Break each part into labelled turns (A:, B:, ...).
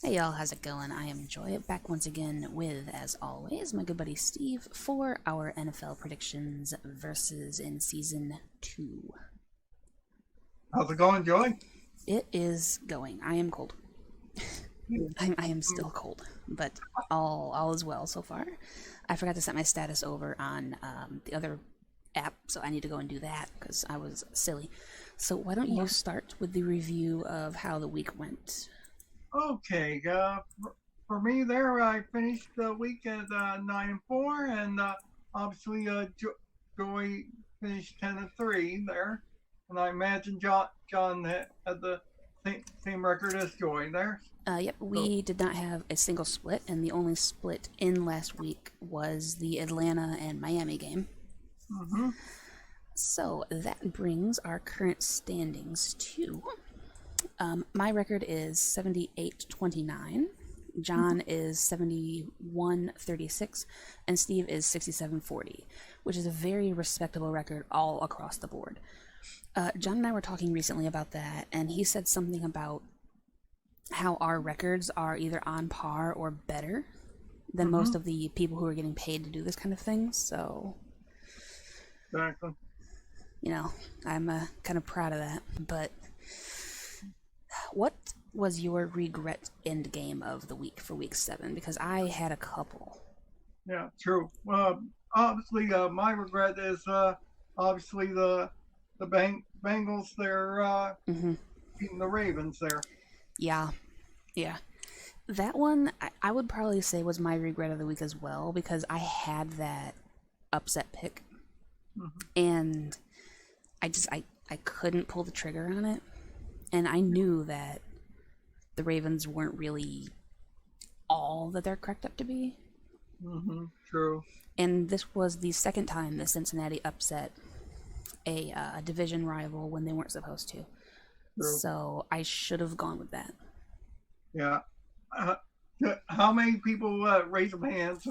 A: Hey y'all, how's it going? I am Joy, back once again with, as always, my good buddy Steve for our NFL predictions versus in Season 2.
B: How's it going, Joey?
A: It is going. I am cold. I am still cold, but all is well so far. I forgot to set my status over on the other app, so I need to go and do that because I was silly. So why don't you start with the review of how the week went?
B: Okay, for me there, I finished the week at 9-4, and obviously Joey finished 10-3 there, and I imagine John had the same record as Joy there.
A: Yep,
B: So,
A: we did not have a single split, and the only split in last week was the Atlanta and Miami game.
B: mm-hmm.
A: So that brings our current standings to my record is 78-29. John is 71-36, and Steve is 67-40, which is a very respectable record all across the board. John and I were talking recently about that, and he said something about how our records are either on par or better than most of the people who are getting paid to do this kind of thing. So,
B: Exactly.
A: I'm kind of proud of that. But what was your regret end game of the week for week 7? Because I had a couple.
B: Yeah, true. Obviously, my regret is obviously the Bengals. They're beating the Ravens there.
A: Yeah, yeah. That one, I would probably say was my regret of the week as well, because I had that upset pick, and I couldn't pull the trigger on it, and I knew that the Ravens weren't really all that they're cracked up to be.
B: True.
A: And this was the second time that Cincinnati upset a division rival when they weren't supposed to.
B: True.
A: So I should have gone with that.
B: Yeah. Uh, how many people raise their hands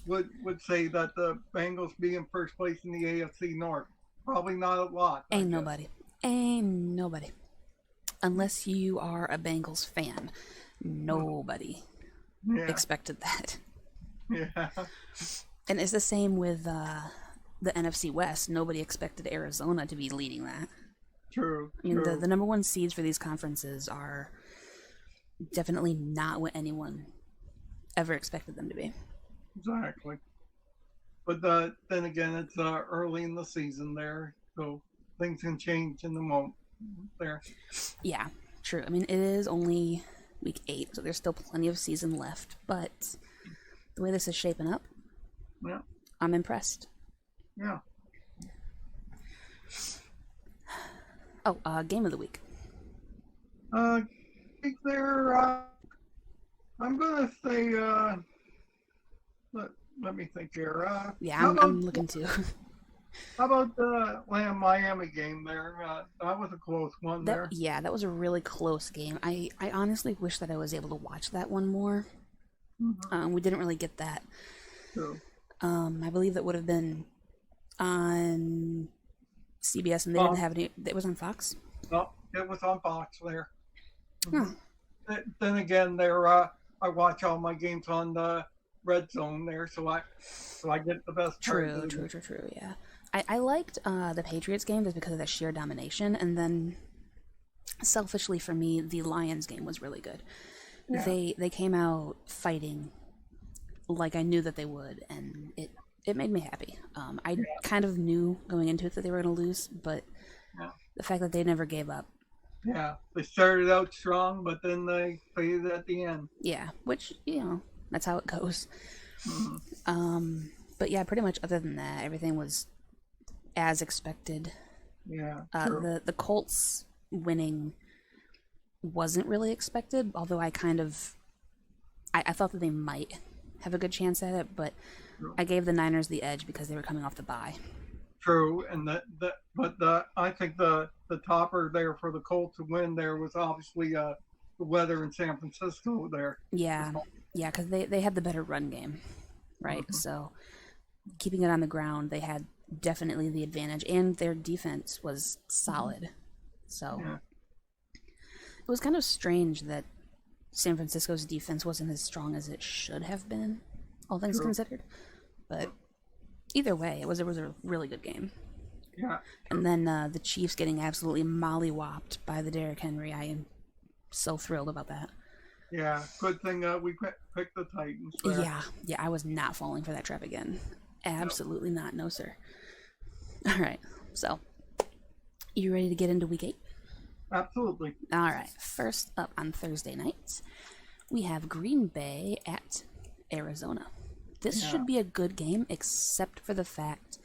B: would say that the Bengals be in first place in the AFC North? Probably not a lot.
A: Ain't nobody. Ain't nobody. Unless you are a Bengals fan. Nobody expected that.
B: Yeah.
A: And it's the same with the NFC West. Nobody expected Arizona to be leading that.
B: True.
A: I mean, the number one seeds for these conferences are definitely not what anyone ever expected them to be.
B: Exactly. But then again, it's early in the season there, so things can change in the moment there.
A: Yeah, true. I mean, it is only week 8, so there's still plenty of season left. But the way this is shaping up,
B: Yeah.
A: I'm impressed.
B: Yeah.
A: Oh, game of the week.
B: I think there. I'm gonna say. Let me think here.
A: Yeah, I'm looking too.
B: How about the Miami game there? That was a close one there.
A: Yeah, that was a really close game. I honestly wish that I was able to watch that one more. We didn't really get that.
B: True.
A: I believe that would have been on CBS, and they didn't have any. It was on Fox.
B: No, it was on Fox there.
A: Huh.
B: Then again, there I watch all my games on the Red Zone there, so I get the best.
A: True. Yeah, I liked the Patriots game just because of that sheer domination, and then selfishly for me, the Lions game was really good. Yeah. They came out fighting like I knew that they would, and it made me happy. I kind of knew going into it that they were going to lose, but the fact that they never gave up.
B: Yeah, they started out strong, but then they faded at the end.
A: Yeah, which, that's how it goes. But yeah, pretty much other than that, everything was as expected.
B: Yeah.
A: The Colts winning wasn't really expected, although I thought that they might have a good chance at it, but I gave the Niners the edge because they were coming off the bye.
B: True, and I think the topper there for the Colts to win there was obviously the weather in San Francisco there.
A: Yeah, because they had the better run game, right? So keeping it on the ground, they had definitely the advantage, and their defense was solid. So it was kind of strange that San Francisco's defense wasn't as strong as it should have been, all things
B: True.
A: considered. But either way, it was a really good game.
B: Yeah.
A: And then the Chiefs getting absolutely mollywopped by the Derrick Henry. I am so thrilled about that.
B: Yeah. Good thing we picked the Titans there.
A: Yeah, I was not falling for that trap again. Absolutely not, no sir. All right, so you ready to get into Week 8?
B: Absolutely.
A: All right, first up on Thursday night, we have Green Bay at Arizona. This should be a good game, except for the fact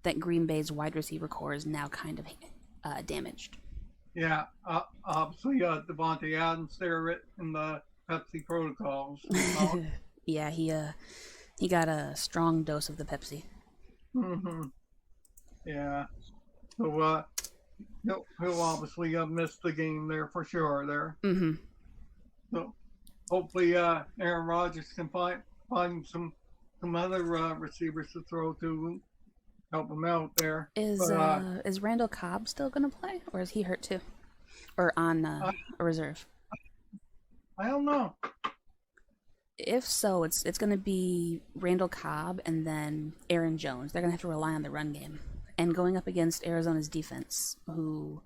A: that Green Bay's wide receiver core is now kind of damaged.
B: Yeah, obviously Devontae Adams there in the Pepsi protocols.
A: Yeah, he got a strong dose of the Pepsi.
B: Mm-hmm. Yeah. So he'll obviously miss the game there for sure there.
A: Mm-hmm.
B: So hopefully Aaron Rodgers can find some other receivers to throw to help him out there.
A: Is Randall Cobb still going to play, or is he hurt too, or on a reserve?
B: I don't know.
A: If so, it's going to be Randall Cobb and then Aaron Jones. They're going to have to rely on the run game, and going up against Arizona's defense, who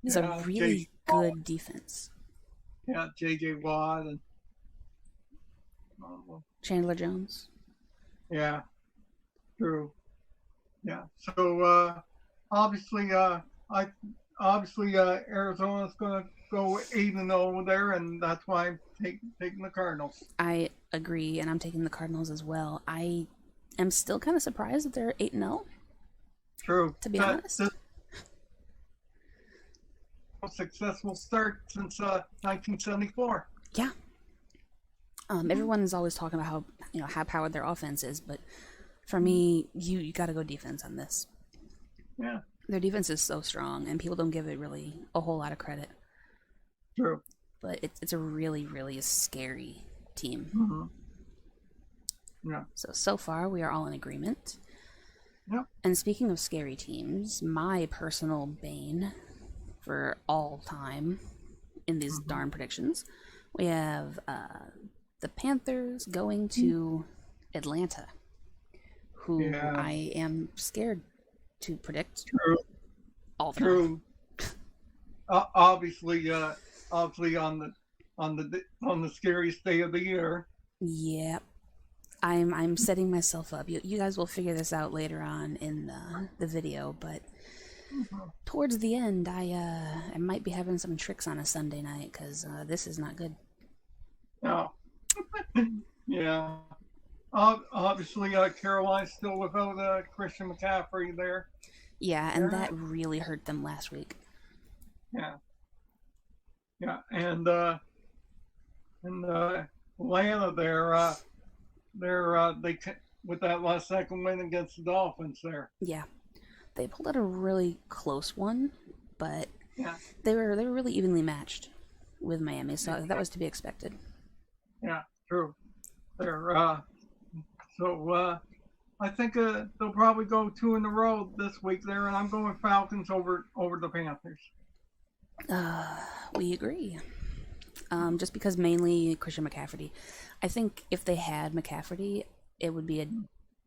A: is a really good defense.
B: Yeah, J.J. Watt and
A: Chandler Jones.
B: Yeah, true. Yeah. So obviously, Arizona's going to go 8-0 there, and that's why I'm taking the Cardinals.
A: I agree, and I'm taking the Cardinals as well. I am still kind of surprised that they're 8-0.
B: True.
A: To be honest.
B: A successful start since 1974.
A: Yeah. Everyone is always talking about how high powered their offense is, but for me, you got to go defense on this.
B: Yeah.
A: Their defense is so strong, and people don't give it really a whole lot of credit.
B: True.
A: But it's a really, really scary team.
B: Mm-hmm. Yeah.
A: So far, we are all in agreement.
B: Yep.
A: And speaking of scary teams, my personal bane for all time in these darn predictions, we have the Panthers going to Atlanta, who I am scared to predict.
B: True.
A: All the time.
B: Obviously on the scariest day of the year.
A: Yep. I'm setting myself up. You guys will figure this out later on in the video, but towards the end, I might be having some tricks on a Sunday night because this is not good.
B: No. Yeah. Obviously, Caroline's still without Christian McCaffrey there.
A: Yeah, and that really hurt them last week.
B: Yeah. Yeah, and Atlanta they with that last second win against the Dolphins there.
A: Yeah, they pulled out a really close one, but they were really evenly matched with Miami, so that was to be expected.
B: Yeah, true. They're so I think they'll probably go 2 in a row this week there, and I'm going Falcons over the Panthers.
A: We agree. Just because mainly Christian McCaffrey. I think if they had McCaffrey, it would be a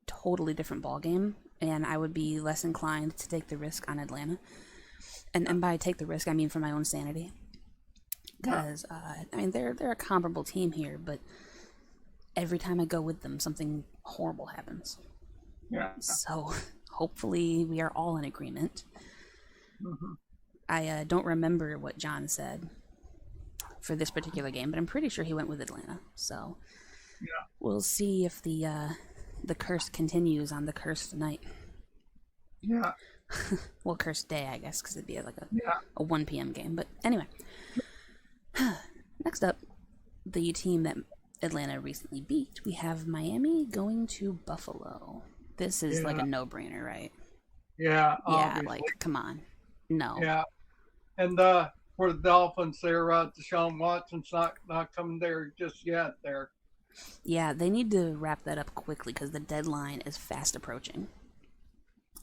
A: totally different ballgame, and I would be less inclined to take the risk on Atlanta. And by take the risk, I mean for my own sanity. Because, they're a comparable team here, but every time I go with them, something horrible happens.
B: Yeah.
A: So, hopefully we are all in agreement.
B: Mm-hmm.
A: I don't remember what John said for this particular game, but I'm pretty sure he went with Atlanta. So we'll see if the curse continues on the cursed night.
B: Yeah.
A: Well, cursed day, I guess, because it'd be like a 1 p.m. game. But anyway, next up, the team that Atlanta recently beat, we have Miami going to Buffalo. This is like a no-brainer, right?
B: Yeah.
A: Yeah, like, come on. No.
B: Yeah. And for the Dolphins there, Deshaun Watson's not coming there just yet there.
A: Yeah, they need to wrap that up quickly because the deadline is fast approaching.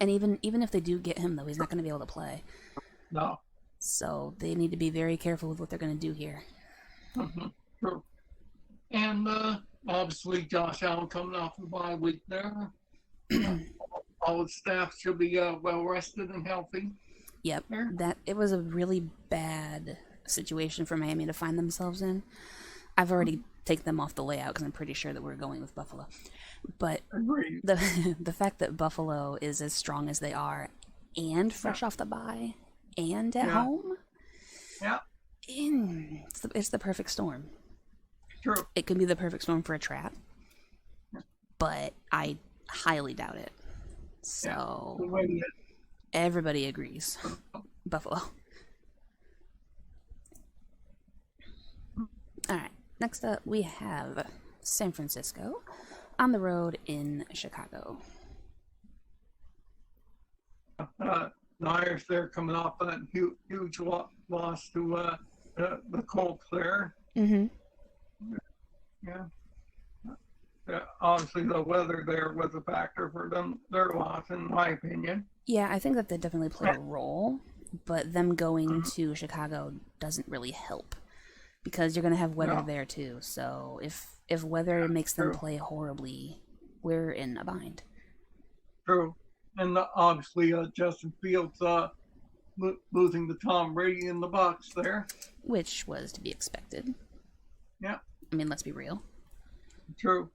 A: And even if they do get him, though, he's not going to be able to play.
B: No.
A: So they need to be very careful with what they're going to do here.
B: Mm-hmm. True. And obviously, Josh Allen coming off the bye week there. Uh, all his staff should be well rested and healthy.
A: Yep,
B: There.
A: it was a really bad situation for Miami to find themselves in. I've already taken them off the layout because I'm pretty sure that we're going with Buffalo. But
B: Agreed.
A: the fact that Buffalo is as strong as they are, and fresh off the bye, and at home, it's the perfect storm.
B: True.
A: It could be the perfect storm for a trap, but I highly doubt it. So everybody agrees. Buffalo. Alright, next up we have San Francisco on the road in Chicago.
B: Niners there coming off that huge loss to the Colts there.
A: Mm-hmm.
B: Yeah. Obviously, the weather there was a factor for their loss, in my opinion.
A: Yeah, I think that they definitely played a role, but them going to Chicago doesn't really help because you're going to have weather there too. So if weather makes them play horribly, we're in a bind.
B: True. And obviously, Justin Fields losing to Tom Brady in the Bucs there.
A: Which was to be expected.
B: Yeah.
A: I mean, let's be real.
B: True.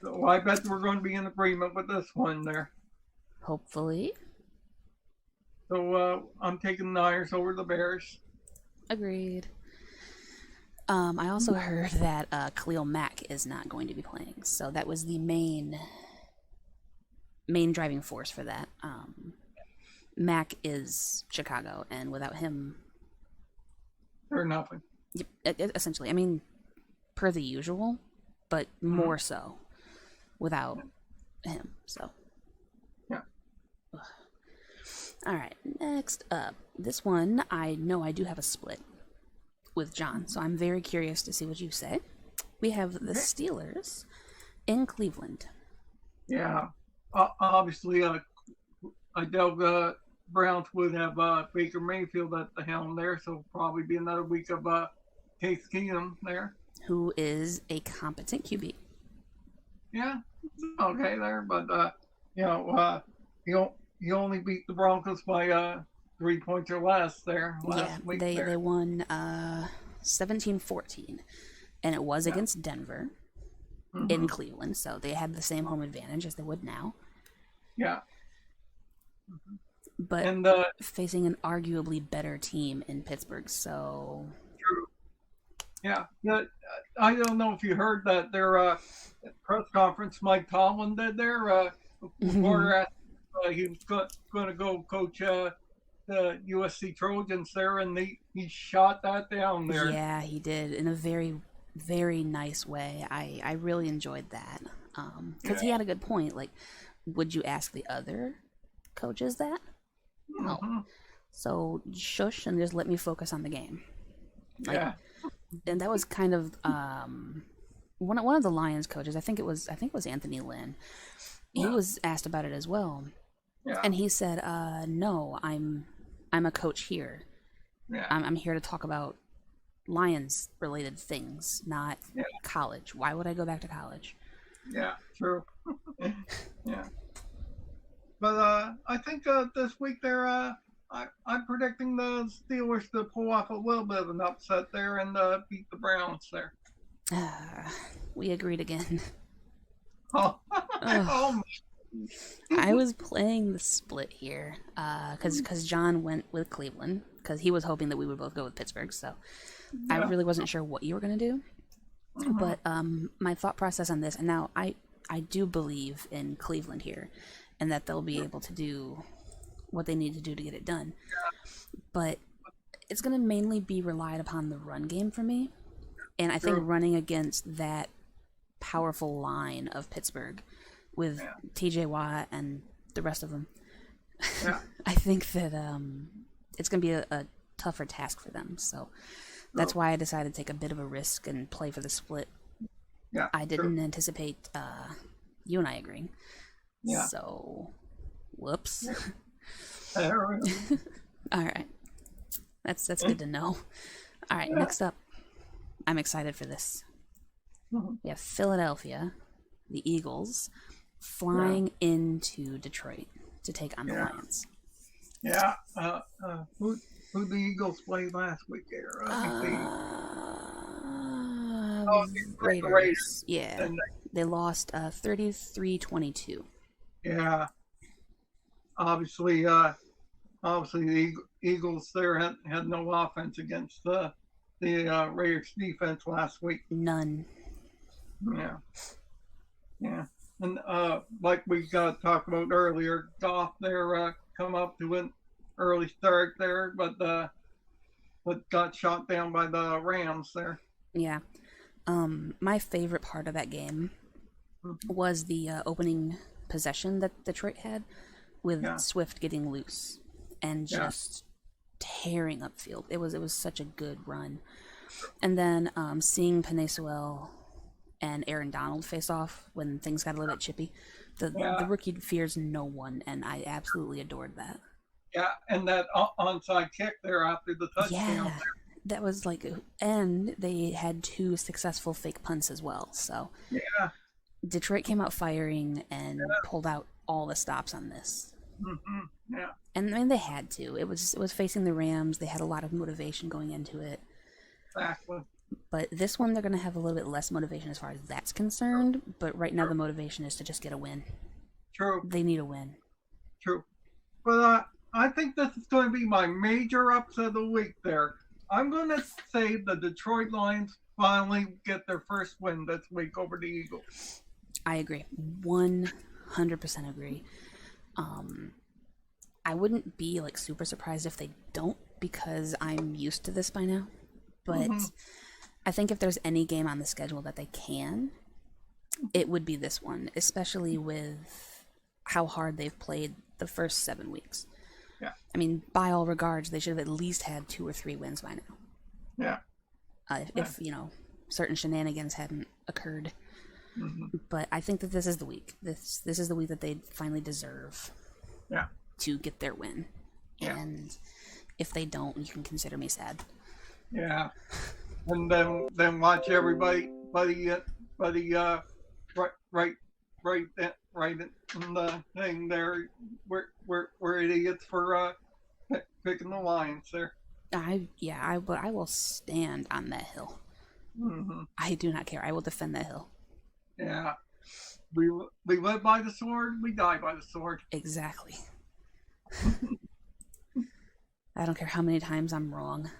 B: So I bet we're going to be in agreement with this one there.
A: Hopefully.
B: So I'm taking the Niners over the Bears.
A: Agreed. I also heard that Khalil Mack is not going to be playing, so that was the main driving force for that. Mack is Chicago, and without him,
B: they're nothing.
A: Essentially, I mean, per the usual, but more so without him. So,
B: yeah.
A: All right, next up, this one I know I do have a split with John, so I'm very curious to see what you say. We have the Steelers in Cleveland.
B: Yeah, obviously, I doubt Browns would have Baker Mayfield at the helm there, so probably be another week of Case Keenum there.
A: Who is a competent QB.
B: Yeah, okay there, but he only beat the Broncos by 3 points or less there last week.
A: They won 17-14, and it was against Denver in Cleveland, so they had the same home advantage as they would now.
B: Yeah.
A: But facing an arguably better team in Pittsburgh, so...
B: True. Yeah. I don't know if you heard that their press conference Mike Tomlin did there. Reporter asked he was going to go coach the USC Trojans there, and he shot that down there.
A: Yeah, he did, in a very, very nice way. I really enjoyed that. Because he had a good point. Like, would you ask the other coaches that? No. So shush and just let me focus on the game. Like, and that was kind of one of the Lions coaches. I think it was Anthony Lynn. He was asked about it as well, and he said, "No, I'm a coach here. I'm here to talk about Lions related things, not college. Why would I go back to college?"
B: Yeah, true. Yeah. But I think this week I'm predicting the Steelers to pull off a little bit of an upset there and beat the Browns there.
A: We agreed again.
B: Oh.
A: I was playing the split here because John went with Cleveland because he was hoping that we would both go with Pittsburgh. So I really wasn't sure what you were going to do. But my thought process on this, and now I do believe in Cleveland here, and that they'll be able to do what they need to do to get it done. But it's going to mainly be relied upon the run game for me. And I think running against that powerful line of Pittsburgh with TJ Watt and the rest of them, I think that it's going to be a tougher task for them. So that's why I decided to take a bit of a risk and play for the split.
B: Yeah,
A: I didn't anticipate you and I agreeing.
B: Yeah.
A: So, whoops.
B: All
A: right. That's good to know. All right, next up. I'm excited for this.
B: Mhm.
A: We have Philadelphia, the Eagles, flying into Detroit to take on the Lions.
B: Yeah. Who the Eagles played last week there? I think the
A: Raiders. Yeah.
B: And
A: They lost 33-22.
B: yeah, obviously, the Eagles there had no offense against the Raiders defense last week.
A: None.
B: Yeah. And like we talked about earlier, Goff there come up to an early start there, but got shot down by the Rams there.
A: Yeah. My favorite part of that game was the opening possession that Detroit had with Swift getting loose and just tearing upfield. It was such a good run. And then seeing Penei Sewell and Aaron Donald face off when things got a little bit chippy. The rookie fears no one, and I absolutely adored that.
B: Yeah, and that onside kick there after the touchdown.
A: Yeah, that was like, and they had 2 successful fake punts as well. So
B: yeah,
A: Detroit came out firing and pulled out all the stops on this.
B: Mm-hmm. Yeah,
A: and I mean, they had to. It was facing the Rams. They had a lot of motivation going into it.
B: Exactly.
A: But this one, they're going to have a little bit less motivation as far as that's concerned. But right now, the motivation is to just get a win.
B: True.
A: They need a win.
B: True. But I think this is going to be my major upset of the week there. I'm going to say the Detroit Lions finally get their first win this week over the Eagles.
A: I agree. 100% agree. I wouldn't be like super surprised if they don't, because I'm used to this by now. But I think if there's any game on the schedule that they can, it would be this one, especially with how hard they've played the first 7 weeks.
B: Yeah.
A: I mean, by all regards, they should have at least had 2 or 3 wins by now.
B: Yeah.
A: If certain shenanigans hadn't occurred. But I think that this is the week. This is the week that they finally deserve to get their win.
B: Yeah.
A: And if they don't, you can consider me sad.
B: Yeah. And then watch everybody right in the thing there. We're idiots for picking the Lions there.
A: I will stand on that hill. I do not care. I will defend that hill.
B: Yeah. We live by the sword, we die by the sword.
A: Exactly. I don't care how many times I'm wrong.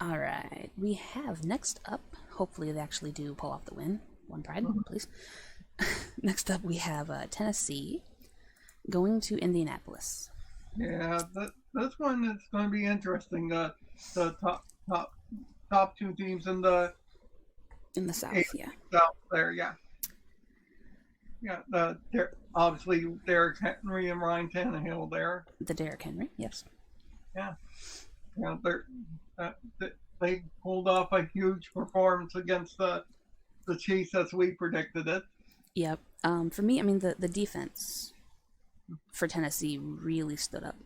A: All right. We have next up, hopefully they actually do pull off the win. One pride, please. Next up, we have Tennessee going to Indianapolis.
B: Yeah, this one is going to be interesting. The top 2 teams in the
A: South,
B: South there, yeah. Obviously Derrick Henry and Ryan Tannehill there.
A: The Derrick Henry, yes.
B: Yeah, they pulled off a huge performance against the Chiefs as we predicted it.
A: Yep. For me, I mean, the defense for Tennessee really stood up.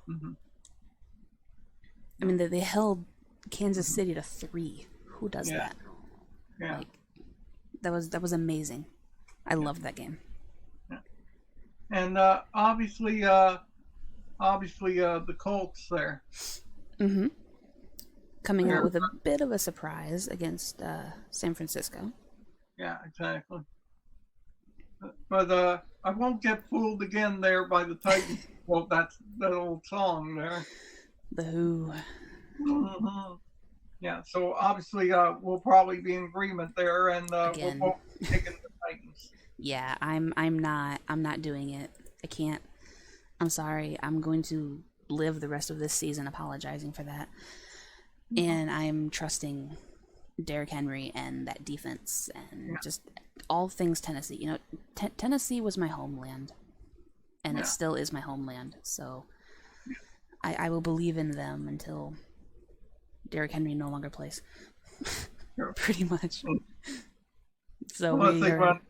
A: I mean, they held Kansas City to 3. Who does that?
B: Yeah.
A: Like, that was amazing. I loved that game.
B: Yeah. And obviously the Colts there.
A: Coming out with a bit of a surprise against San Francisco.
B: Yeah, exactly. But I won't get fooled again there by the Titans. Well, that's that old song there.
A: The Who.
B: Yeah, so obviously we'll probably be in agreement there, and we'll both be taking the Titans.
A: Yeah, I'm not doing it. I can't. I'm sorry. I'm going to live the rest of this season apologizing for that. And I'm trusting Derrick Henry and that defense and just all things Tennessee. You know, Tennessee was my homeland, and it still is my homeland. So I will believe in them until Derrick Henry no longer plays. Pretty much. So
B: unless they run a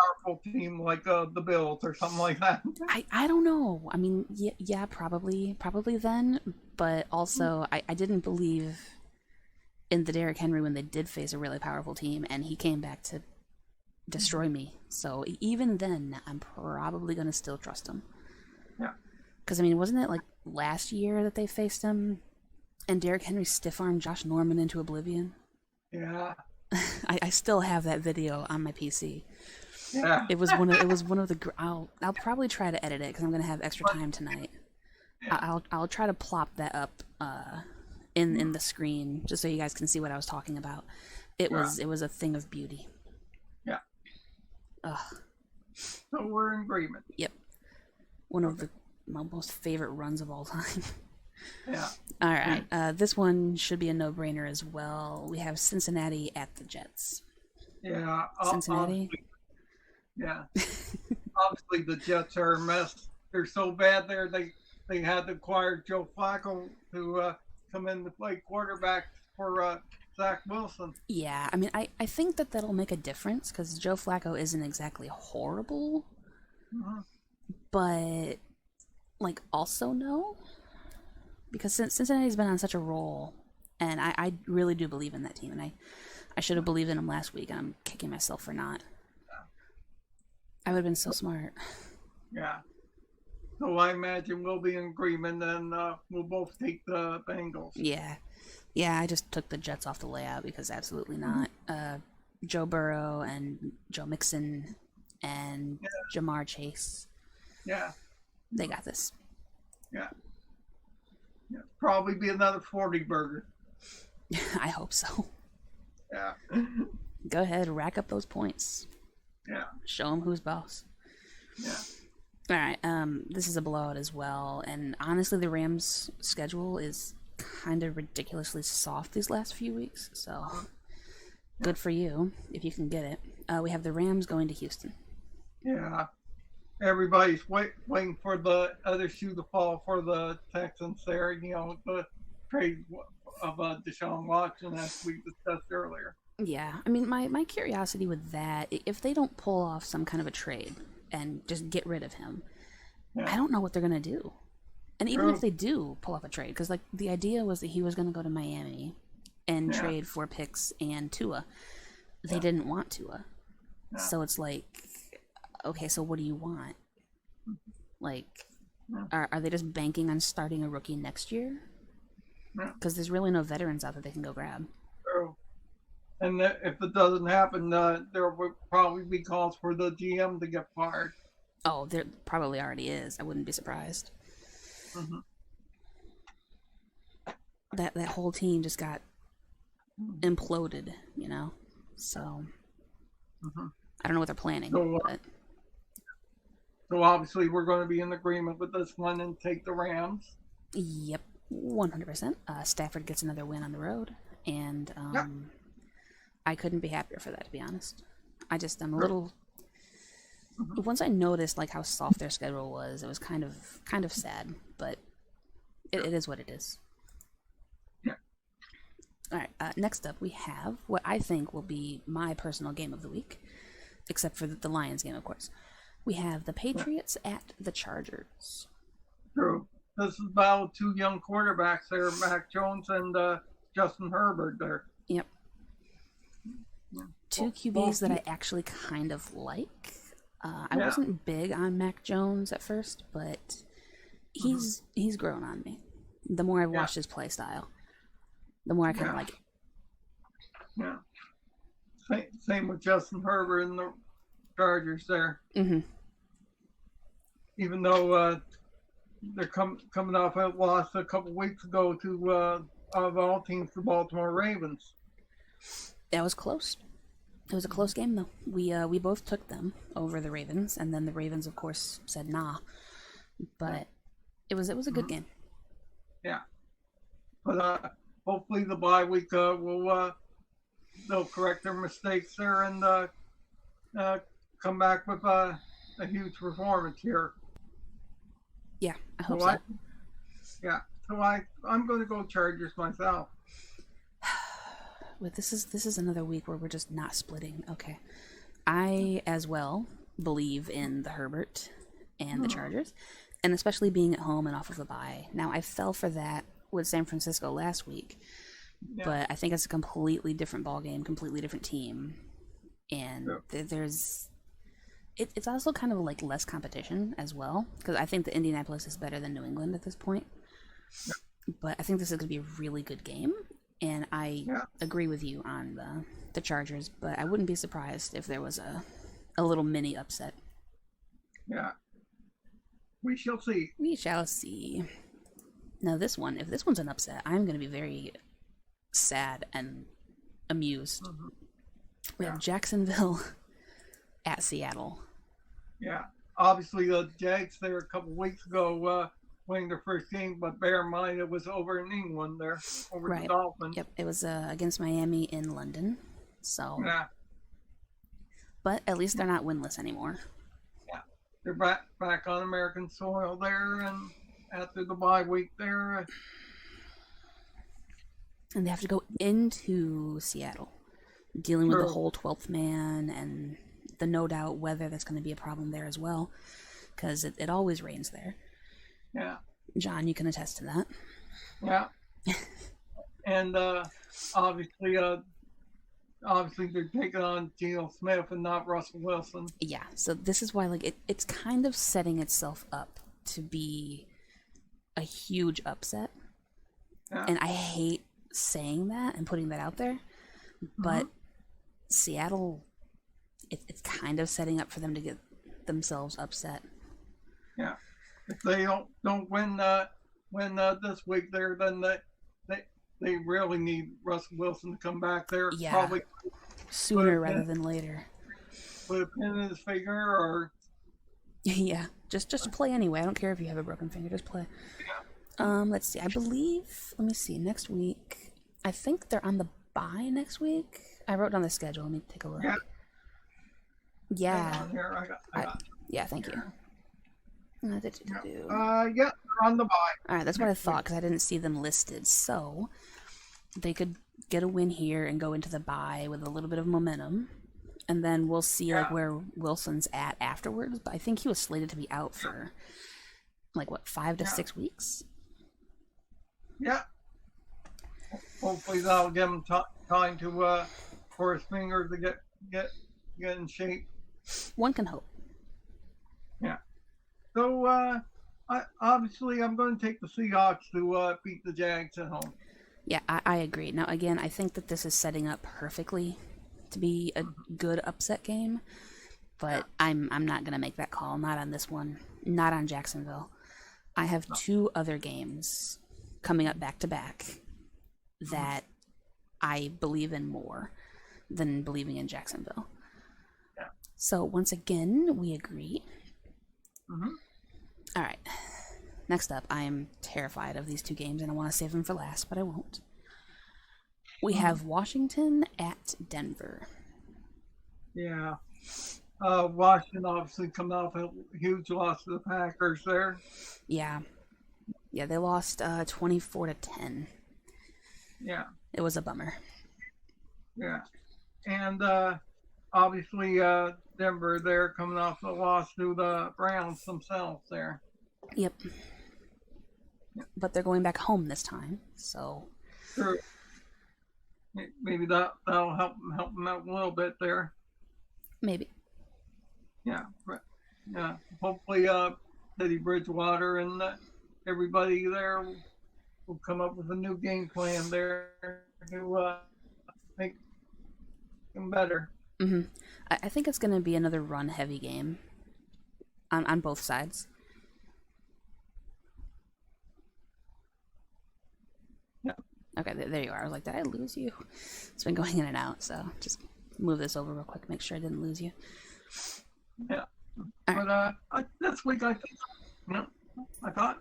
B: powerful team like the Bills or something like that.
A: I don't know. I mean, yeah, probably then. But also, I didn't believe in the Derrick Henry when they did face a really powerful team, and he came back to destroy me. So even then, I'm probably going to still trust him.
B: Yeah.
A: Because, I mean, wasn't it like last year that they faced him and Derrick Henry stiff-armed Josh Norman into oblivion?
B: Yeah.
A: I still have that video on my PC.
B: Yeah.
A: It was one of the. I'll probably try to edit it because I'm going to have extra time tonight.
B: Yeah.
A: I'll try to plop that up in the screen just so you guys can see what I was talking about. It was a thing of beauty.
B: Yeah.
A: Ugh.
B: So we're in agreement.
A: Yep. One of my most favorite runs of all time.
B: Yeah.
A: All right. This one should be a no-brainer as well. We have Cincinnati at the Jets.
B: Yeah.
A: Cincinnati?
B: Yeah. Obviously, the Jets are a mess. They're so bad there. They had to acquire Joe Flacco to come in to play quarterback for Zach Wilson.
A: Yeah, I mean, I think that'll make a difference because Joe Flacco isn't exactly horrible, but like also no, because Cincinnati's been on such a roll, and I really do believe in that team, and I should have believed in them last week, and I'm kicking myself for not. I would have been so smart.
B: Yeah. So I imagine we'll be in agreement, and we'll both take the Bengals.
A: Yeah, I just took the Jets off the layout because absolutely not. Joe Burrow and Joe Mixon and Jamar Chase.
B: Yeah.
A: They got this.
B: Yeah. Probably be another 40 burger.
A: I hope so.
B: Yeah.
A: Go ahead, rack up those points.
B: Yeah.
A: Show them who's boss.
B: Yeah.
A: All right, this is a blowout as well, and honestly, the Rams' schedule is kind of ridiculously soft these last few weeks, so good for you if you can get it. We have the Rams going to Houston.
B: Yeah. Everybody's waiting for the other shoe to fall for the Texans there, the trade of Deshaun Watson as we discussed earlier.
A: Yeah, I mean, my curiosity with that, if they don't pull off some kind of a trade and just get rid of him, I don't know what they're going to do. And even if they do pull off a trade, because like the idea was that he was going to go to Miami and trade for picks and Tua. They didn't want Tua. So it's like, okay, so what do you want? Like, are they just banking on starting a rookie next year? Because there's really no veterans out that they can go grab.
B: True. And if it doesn't happen, there will probably be calls for the GM to get fired.
A: Oh, there probably already is. I wouldn't be surprised.
B: Mm-hmm.
A: That whole team just got imploded, So I don't know what they're planning.
B: So obviously we're going to be in agreement with this one and take the Rams.
A: Yep, 100%. Stafford gets another win on the road, and I couldn't be happier for that, to be honest. I'm a little. Once I noticed like how soft their schedule was, it was kind of sad, but it is what it is.
B: Yeah.
A: All right. Next up, we have what I think will be my personal game of the week, except for the Lions game, of course. We have the Patriots at the Chargers.
B: True. This is about two young quarterbacks there, Mac Jones and Justin Herbert there.
A: Yep. Two QBs that I actually kind of like. I wasn't big on Mac Jones at first, but he's grown on me. The more I've watched his play style, the more I kind of like it.
B: Yeah. Same with Justin Herbert and the Chargers there.
A: Mm-hmm.
B: Even though they're coming off a loss a couple weeks ago to, of all teams, the Baltimore Ravens.
A: That was close. It was a close game, though. We both took them over the Ravens, and then the Ravens, of course, said nah. But it was a good game.
B: Yeah. But hopefully the bye week will they'll correct their mistakes there and come back with a huge performance here.
A: Yeah, I hope so.
B: So I'm going to go Chargers myself.
A: But this is another week where we're just not splitting. Okay. I, as well, believe in the Herbert and the Chargers, and especially being at home and off of the bye. Now, I fell for that with San Francisco last week,
B: Yeah.
A: But I think it's a completely different ball game, completely different team, and
B: Yeah.
A: there's it's also kind of like less competition as well, because I think the Indianapolis is better than New England at this point. But I think this is going to be a really good game, and I
B: Yeah.
A: agree with you on the Chargers, but I wouldn't be surprised if there was a little mini upset.
B: Yeah. We shall see.
A: We shall see. Now this one, if this one's an upset, I'm going to be very sad and amused.
B: Mm-hmm.
A: We have Jacksonville at Seattle.
B: Yeah. Obviously, the Jags there a couple weeks ago winning their first game, but bear in mind it was over in England there, over the Dolphins.
A: Yep, it was against Miami in London. So,
B: Yeah.
A: But at least they're not winless anymore.
B: Yeah. They're back on American soil there, and after the bye week there.
A: And they have to go into Seattle, dealing with the whole 12th man and the no doubt weather that's going to be a problem there as well, because it always rains there.
B: Yeah.
A: John, you can attest to that.
B: Yeah. And obviously they're taking on Geno Smith and not Russell Wilson.
A: Yeah, so this is why it's kind of setting itself up to be a huge upset. Yeah. And I hate saying that and putting that out there, but Seattle, it's kind of setting up for them to get themselves upset.
B: Yeah, if they don't win this week there, then they really need Russell Wilson to come back there.
A: Yeah,
B: probably
A: sooner rather than later.
B: Put a pin in his finger, or
A: yeah, just play anyway. I don't care if you have a broken finger, just play. Yeah. Let's see. Let me see. Next week, I think they're on the bye next week. I wrote down the schedule. Let me take a look. Yeah. Yeah, thank you.
B: Yeah, they're on the bye.
A: All right, that's what I thought, because I didn't see them listed. So they could get a win here and go into the bye with a little bit of momentum, and then we'll see where Wilson's at afterwards. But I think he was slated to be out for 5 to 6 weeks.
B: Yeah. Hopefully that'll give him time to for his finger to get in shape.
A: One can hope.
B: Yeah. So obviously I'm going to take the Seahawks to beat the Jags at home.
A: Yeah, I agree. Now again, I think that this is setting up perfectly to be a good upset game, but I'm not going to make that call. Not on this one. Not on Jacksonville. I have 2 other games coming up back to back that I believe in more than believing in Jacksonville.
B: Yeah.
A: So once again, we agree.
B: Mm-hmm.
A: All right. Next up, I am terrified of these 2 games, and I want to save them for last, but I won't. We have Washington at Denver.
B: Yeah. Washington obviously coming off a huge loss to the Packers there.
A: Yeah. Yeah, they lost 24-10.
B: Yeah.
A: It was a bummer.
B: Yeah. And obviously Denver there coming off a loss to the Browns themselves there.
A: Yep. But they're going back home this time, so.
B: Sure. Maybe that'll help them out a little bit there.
A: Maybe.
B: Yeah. Yeah. Hopefully Teddy Bridgewater and everybody there will come up with a new game plan there to make them better.
A: Mm-hmm. I think it's going to be another run-heavy game on both sides.
B: Yeah.
A: Okay, there you are. I was like, did I lose you? It's been going in and out, so just move this over real quick, make sure I didn't lose you.
B: Yeah. But this week I thought,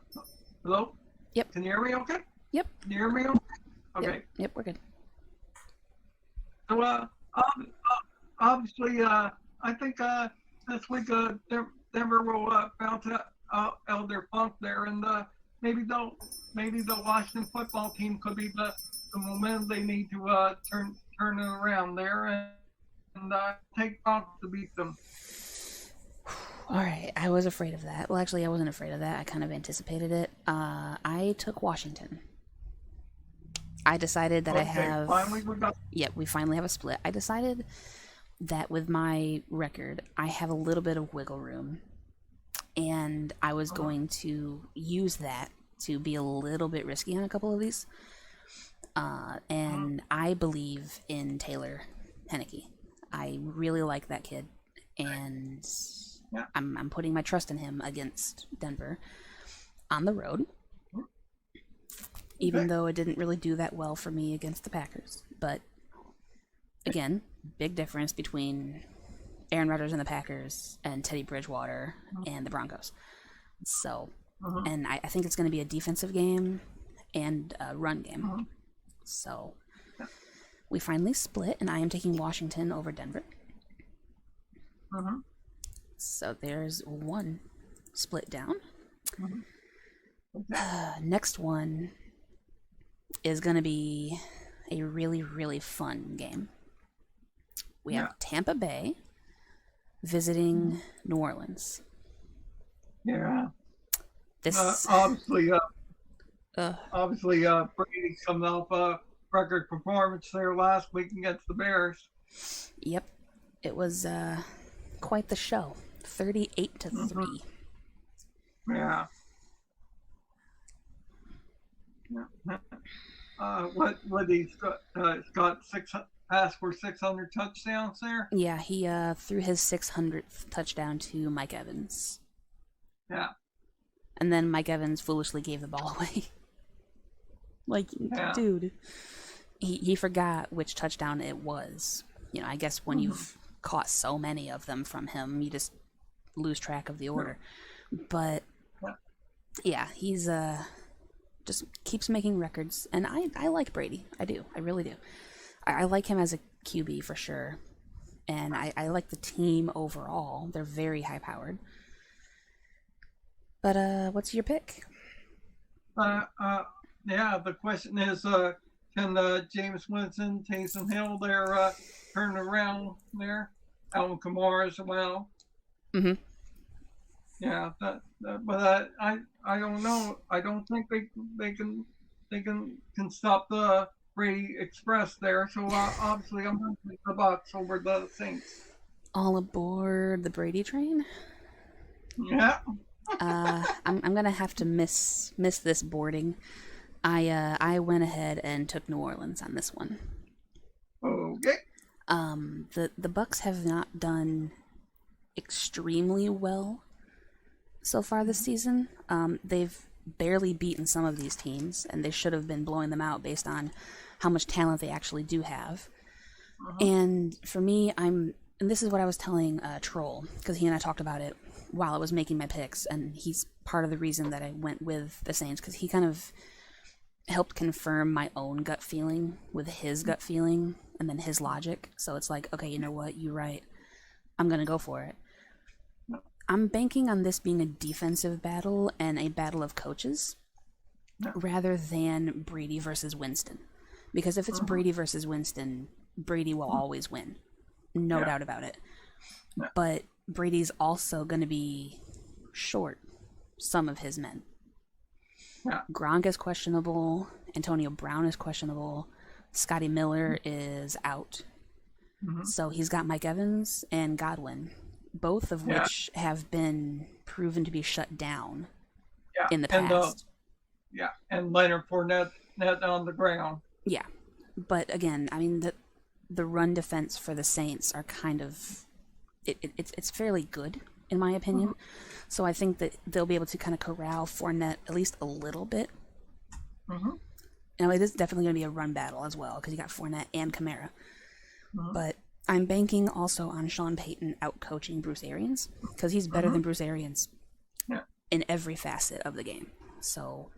B: hello?
A: Yep.
B: Can you hear me okay?
A: Yep.
B: Can you hear me okay? Okay.
A: Yep, we're good.
B: So obviously I think this week Denver will bounce out of their funk there, and maybe the Washington football team could be the momentum they need to turn it around there and take Bronx to beat them.
A: All right, I was afraid of that. Well, actually, I wasn't afraid of that. I kind of anticipated it. I took Washington. I decided that I
B: Okay,
A: have.
B: finally we got.
A: Yep, we finally have a split. I decided that with my record, I have a little bit of wiggle room, and I was going to use that to be a little bit risky on a couple of these. And I believe in Taylor Henneke. I really like that kid, and
B: Yeah.
A: I'm putting my trust in him against Denver on the road. Even though it didn't really do that well for me against the Packers. But, again, big difference between Aaron Rodgers and the Packers and Teddy Bridgewater and the Broncos. So, and I think it's going to be a defensive game and a run game. So, we finally split, and I am taking Washington over Denver. So, there's one split down. Next one is going to be a really, really fun game. We have Tampa Bay visiting New Orleans.
B: Yeah.
A: This
B: obviously, Brady's coming off a record performance there last week against the Bears.
A: Yep. It was quite the show. 38-3.
B: Yeah. What he's got passed for 600 touchdowns there.
A: Yeah, he threw his 600th touchdown to Mike Evans.
B: Yeah.
A: And then Mike Evans foolishly gave the ball away. Like, dude, he forgot which touchdown it was. You know, I guess when you've caught so many of them from him, you just lose track of the order. But yeah, he's just keeps making records, and I like Brady. I do. I really do. I like him as a QB for sure, and I like the team overall. They're very high-powered. But what's your pick?
B: Yeah, the question is, can James Winston, Taysom Hill there turn around there? Alvin Kamara as well.
A: Mm-hmm.
B: Yeah, but I don't know. I don't think they can stop the Brady Express there. So obviously, I'm going to take the Bucs over the Saints.
A: All aboard the Brady train.
B: Yeah.
A: I'm gonna have to miss this boarding. I went ahead and took New Orleans on this one.
B: Okay.
A: The Bucs have not done extremely well so far this season. They've barely beaten some of these teams, and they should have been blowing them out based on how much talent they actually do have. And for me, and this is what I was telling Troll, because he and I talked about it while I was making my picks, and he's part of the reason that I went with the Saints, because he kind of helped confirm my own gut feeling with his gut feeling and then his logic. So it's like, okay, you know what, you're right. I'm going to go for it. I'm banking on this being a defensive battle and a battle of coaches rather than Brady versus Winston. Because if it's Brady versus Winston, Brady will always win. No doubt about it. But Brady's also going to be short some of his men. Gronk is questionable. Antonio Brown is questionable. Scotty Miller is out. So he's got Mike Evans and Godwin, both of which have been proven to be shut down in the past.
B: And Leonard Fournette on the ground.
A: Yeah. But again, I mean, the run defense for the Saints are kind of... It's fairly good, in my opinion. So I think that they'll be able to kind of corral Fournette at least a little bit. Now, it is definitely going to be a run battle as well, because you got Fournette and Kamara. But I'm banking also on Sean Payton out-coaching Bruce Arians, because he's better than Bruce Arians in every facet of the game. So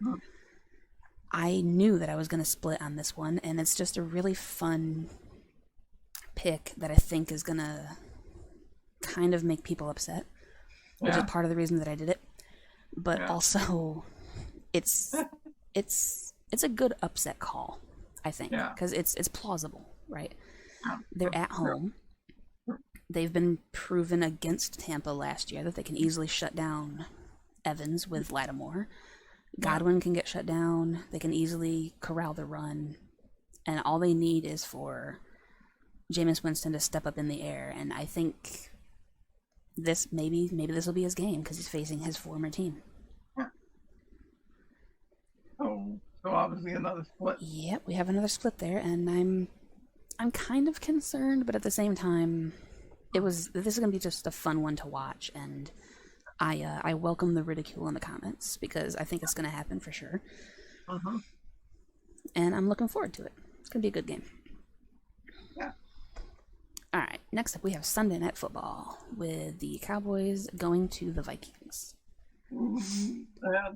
A: I knew that I was going to split on this one, and it's just a really fun pick that I think is going to kind of make people upset, which is part of the reason that I did it. But also, it's a good upset call, I think, because it's plausible, right? They're at home. They've been proven against Tampa last year that they can easily shut down Evans with Lattimore. Godwin can get shut down. They can easily corral the run. and all they need is for Jameis Winston to step up in the air, and I think maybe this will be his game because he's facing his former team.
B: Yeah. So obviously another split.
A: Yep, we have another split there, and I'm kind of concerned, but at the same time, this is gonna be just a fun one to watch, and I welcome the ridicule in the comments because I think it's gonna happen for sure. And I'm looking forward to it. It's gonna be a good game.
B: Yeah.
A: All right. Next up, we have Sunday Night Football with the Cowboys going to the Vikings.
B: Yeah,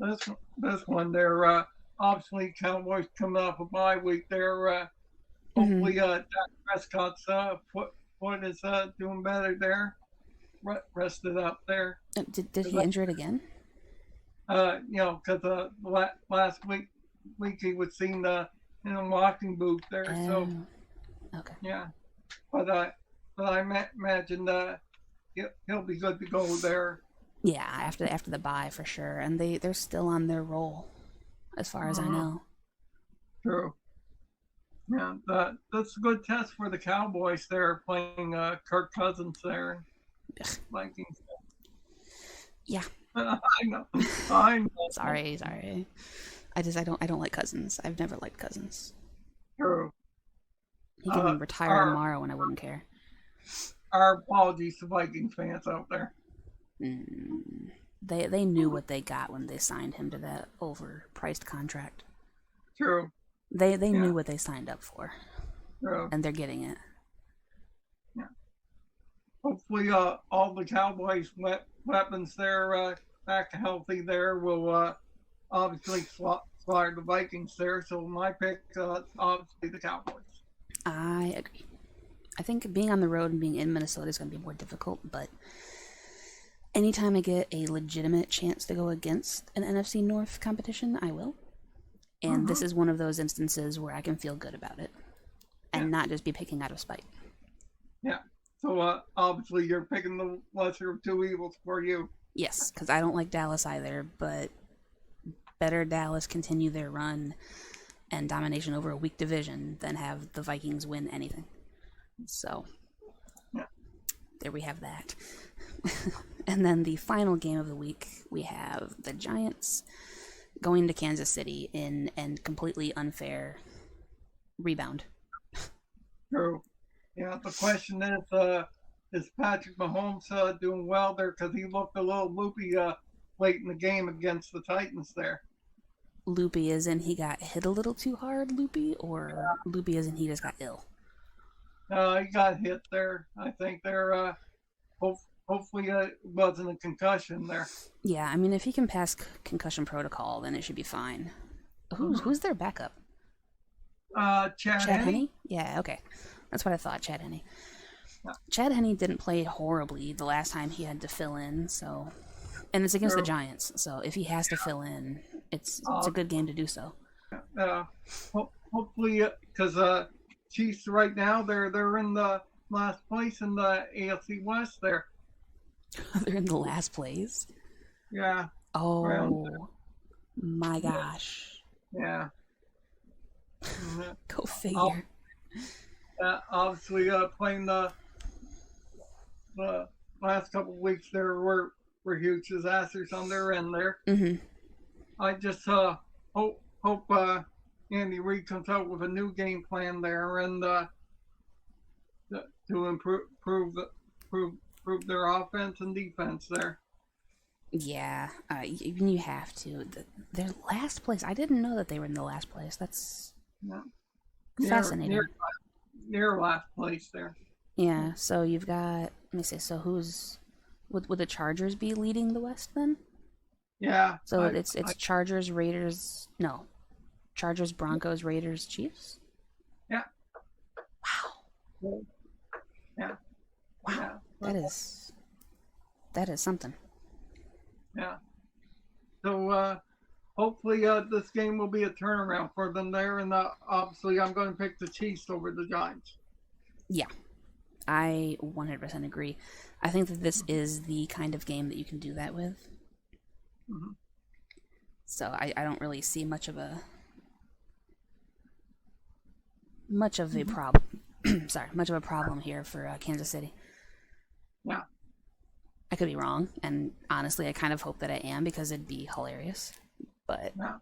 B: this one, they're obviously Cowboys coming off a bye week. They're hopefully Dak Prescott's foot is doing better there, rested up there.
A: Did he injure it again?
B: Because last week he was seen in the walking booth there. So
A: okay.
B: Yeah, but I imagine he'll be good to go there.
A: Yeah, after the bye for sure, and they're still on their roll, as far as I know.
B: True. Yeah, that's a good test for the Cowboys. They're playing Kirk Cousins there, Vikings.
A: Yeah.
B: I know.
A: Sorry. I don't like Cousins. I've never liked Cousins.
B: True.
A: He can retire tomorrow and I wouldn't care.
B: Our apologies to Vikings fans out there.
A: They knew what they got when they signed him to that overpriced contract.
B: True.
A: They knew what they signed up for.
B: True.
A: And they're getting it.
B: Yeah. Hopefully all the Cowboys weapons there back healthy there will obviously slaughter the Vikings there. So my pick obviously the Cowboys.
A: I agree. I think being on the road and being in Minnesota is going to be more difficult, but anytime I get a legitimate chance to go against an NFC North competition, I will. And this is one of those instances where I can feel good about it and not just be picking out of spite.
B: Yeah. So obviously you're picking the lesser of two evils for you.
A: Yes, because I don't like Dallas either, but better Dallas continue their run and domination over a weak division than have the Vikings win anything. So, there we have that. And then the final game of the week, we have the Giants going to Kansas City in a completely unfair rebound.
B: True. Yeah, the question is Patrick Mahomes doing well there? Because he looked a little loopy late in the game against the Titans there.
A: Loopy as in he got hit a little too hard, loopy, or loopy as in he just got ill?
B: He got hit there. I think there. Hopefully it wasn't a concussion there.
A: Yeah, I mean, if he can pass concussion protocol, then it should be fine. Who's their backup?
B: Chad
A: Henne? Yeah, okay. That's what I thought, Chad Henne.
B: Yeah.
A: Chad Henne didn't play horribly the last time he had to fill in, so... And it's against the Giants, so if he has to fill in, it's a good game to do so.
B: Hopefully, because Chiefs right now, they're in the last place in the AFC West there.
A: They're in the last place?
B: Yeah.
A: Oh, my gosh.
B: Yeah.
A: Go figure.
B: Obviously, playing the last couple of weeks there were huge disasters on their end there. I just hope Andy Reid comes out with a new game plan there and to improve their offense and defense there.
A: Yeah, you have to. Their last place. I didn't know that they were in the last place. That's fascinating.
B: Near last place there.
A: Yeah. So you've got. Let me see. So who's would the Chargers be leading the West then?
B: Yeah.
A: So it's Chargers, Raiders. No, Chargers, Broncos, Raiders, Chiefs.
B: Yeah.
A: Wow.
B: Yeah.
A: Wow. Yeah. That is something.
B: Yeah. So hopefully this game will be a turnaround for them there, and obviously I'm going to pick the Chiefs over the Giants.
A: Yeah, I 100% agree. I think that this is the kind of game that you can do that with. So I don't really see much of a much of a problem. Sorry, much of a problem here for Kansas City.
B: Yeah.
A: I could be wrong, and honestly, I kind of hope that I am because it'd be hilarious. But
B: Yeah.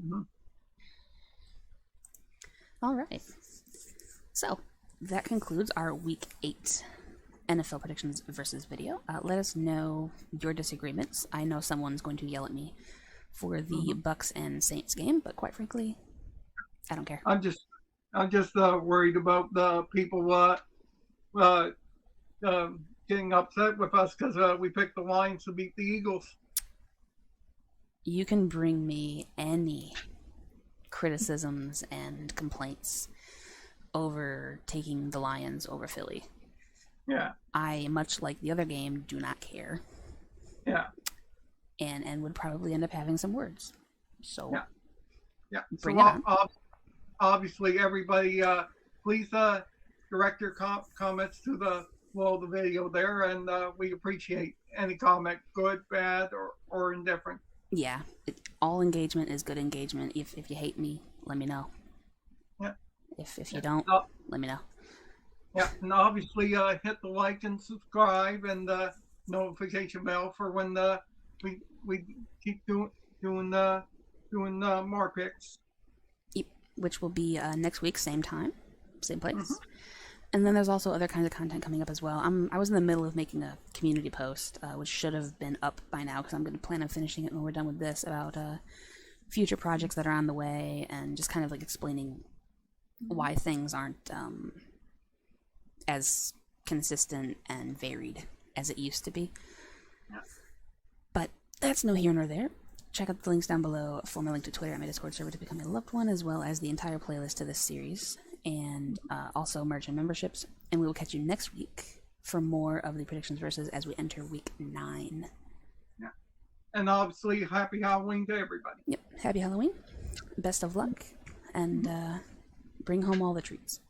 B: Mm-hmm.
A: All right. So that concludes our Week 8 NFL predictions versus video. Let us know your disagreements. I know someone's going to yell at me for the Bucks and Saints game, but quite frankly, I don't care.
B: I'm just worried about the people getting upset with us because we picked the Lions to beat the Eagles.
A: You can bring me any criticisms and complaints over taking the Lions over Philly.
B: Yeah.
A: I, much like the other game, do not care.
B: Yeah.
A: And would probably end up having some words. So
B: yeah.
A: Bring it on.
B: Obviously, everybody, please direct your comments to the video there, and we appreciate any comment, good, bad, or indifferent.
A: Yeah, all engagement is good engagement. If you hate me, let me know.
B: Yeah.
A: If you don't, let me know.
B: Yeah, and obviously hit the like and subscribe and the notification bell for when we keep doing more picks.
A: Yep, which will be next week, same time, same place. And then there's also other kinds of content coming up as well. I was in the middle of making a community post, which should have been up by now because I'm going to plan on finishing it when we're done with this, about future projects that are on the way and just kind of like explaining why things aren't as consistent and varied as it used to be.
B: Yeah.
A: But that's no here nor there. Check out the links down below for my link to Twitter and my Discord server to become a loved one, as well as the entire playlist to this series, and also merch and memberships. And we will catch you next week for more of the predictions versus as we enter week 9.
B: Yeah. And obviously, happy Halloween to everybody.
A: Yep. Happy Halloween. Best of luck. And bring home all the treats.